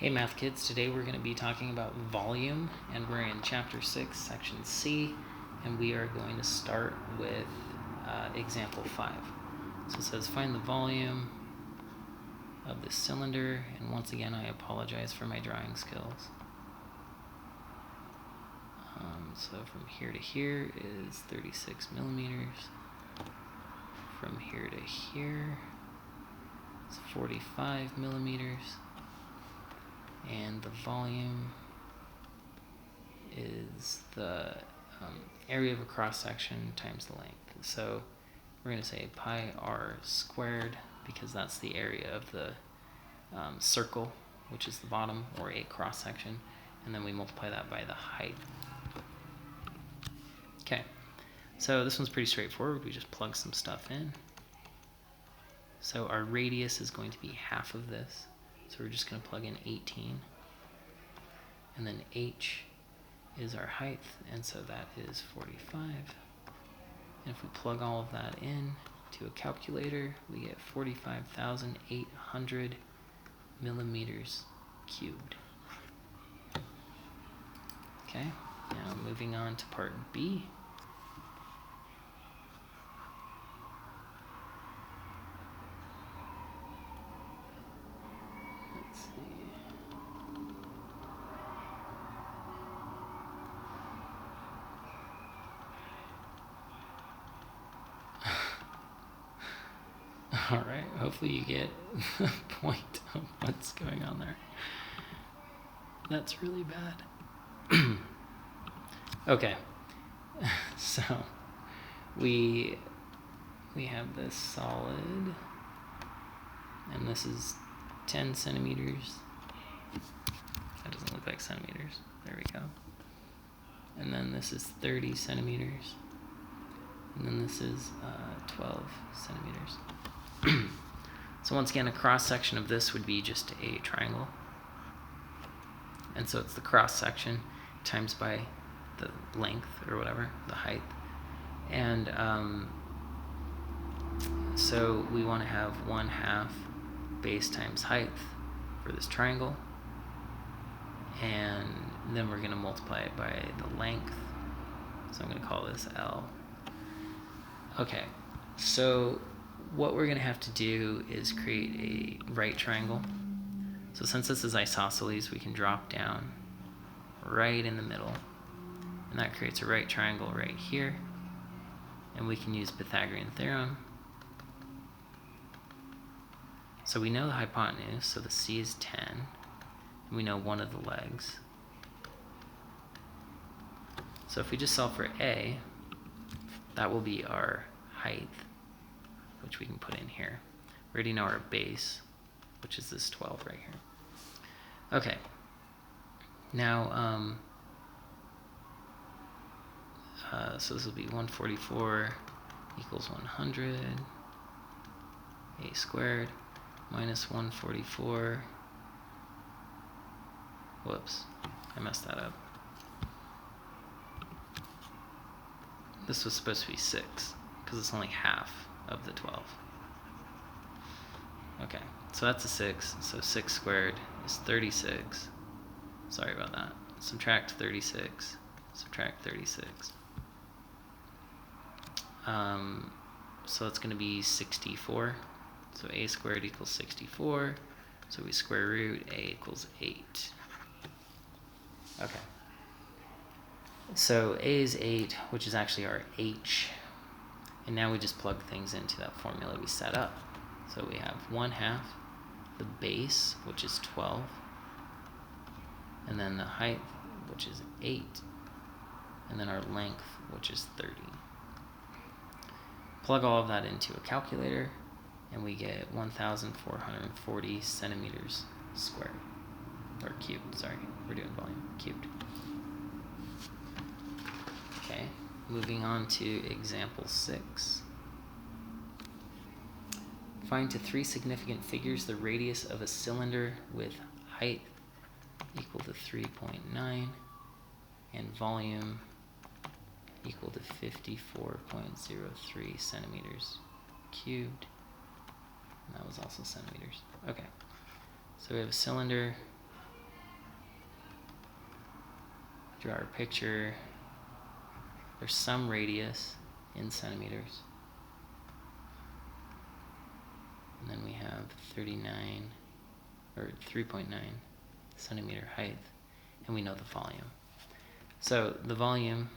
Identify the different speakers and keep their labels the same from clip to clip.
Speaker 1: Hey math kids, today we're going to be talking about volume, and we're in chapter 6, section C, and we are going to start with example 5. So it says find the volume of the cylinder, and once again I apologize for my drawing skills. So from here to here is 36 millimeters. From here to here is 45 millimeters. And the volume is the area of a cross-section times the length. So we're going to say pi r squared because that's the area of the circle, which is the bottom, or a cross-section, and then we multiply that by the height. Okay, so this one's pretty straightforward. We just plug some stuff in. So our radius is going to be half of this. So we're just going to plug in 18. And then h is our height, and so that is 45. And if we plug all of that in to a calculator, we get 45,800 millimeters cubed. Okay, now moving on to part B. All right, hopefully you get the point of what's going on there. That's really bad. Okay, so we have this solid, and this is 10 centimeters. That doesn't look like centimeters. There we go. And then this is 30 centimeters. And then this is 12 centimeters. So once again, a cross-section of this would be just a triangle. And so it's the cross-section times by the length, or whatever, the height. And so we want to have 1/2 base times height for this triangle. And then we're going to multiply it by the length. So I'm going to call this L. Okay, so what we're going to have to do is create a right triangle. So since this is isosceles, we can drop down right in the middle. And that creates a right triangle right here. And we can use Pythagorean Theorem. So we know the hypotenuse, so the C is 10. And we know one of the legs. So if we just solve for A, that will be our height, which we can put in here. We already know our base, which is this 12 right here. Okay. Now, so this will be 144 equals 100. A squared minus 144. Whoops, I messed that up. This was supposed to be 6, because it's only half of the 12. Okay, so that's a 6, so 6 squared is 36. Sorry about that. Subtract 36, subtract 36. So it's going to be 64. So a squared equals 64. So we square root a equals 8. Okay. So a is 8, which is actually our h. And now we just plug things into that formula we set up. So we have 1/2 the base, which is 12, and then the height, which is 8, and then our length, which is 30. Plug all of that into a calculator, and we get 1,440 centimeters squared, or cubed, sorry, we're doing volume, cubed. Okay, moving on to example 6. Find to 3 significant figures the radius of a cylinder with height equal to 3.9 and volume equal to 54.03 centimeters cubed. And that was also centimeters. Okay, so we have a cylinder draw our picture. There's some radius in centimeters. And then we have 3.9 centimeter height, and we know the volume. So the volume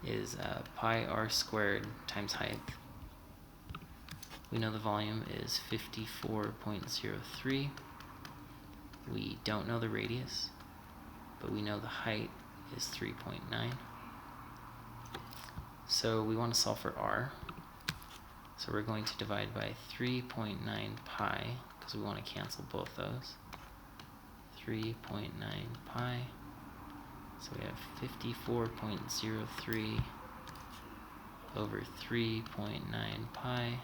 Speaker 1: is pi r squared times height. We know the volume is 54.03. We don't know the radius, but we know the height is 3.9. So we want to solve for r. So we're going to divide by 3.9 pi, because we want to cancel both those. 3.9 pi. So we have 54.03 over 3.9 pi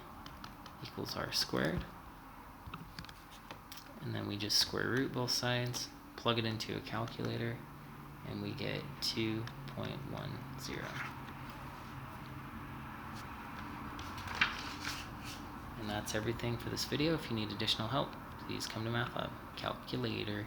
Speaker 1: equals r squared. And then we just square root both sides, plug it into a calculator, and we get 2.10. And that's everything for this video. If you need additional help, please come to MathLab. Calculator.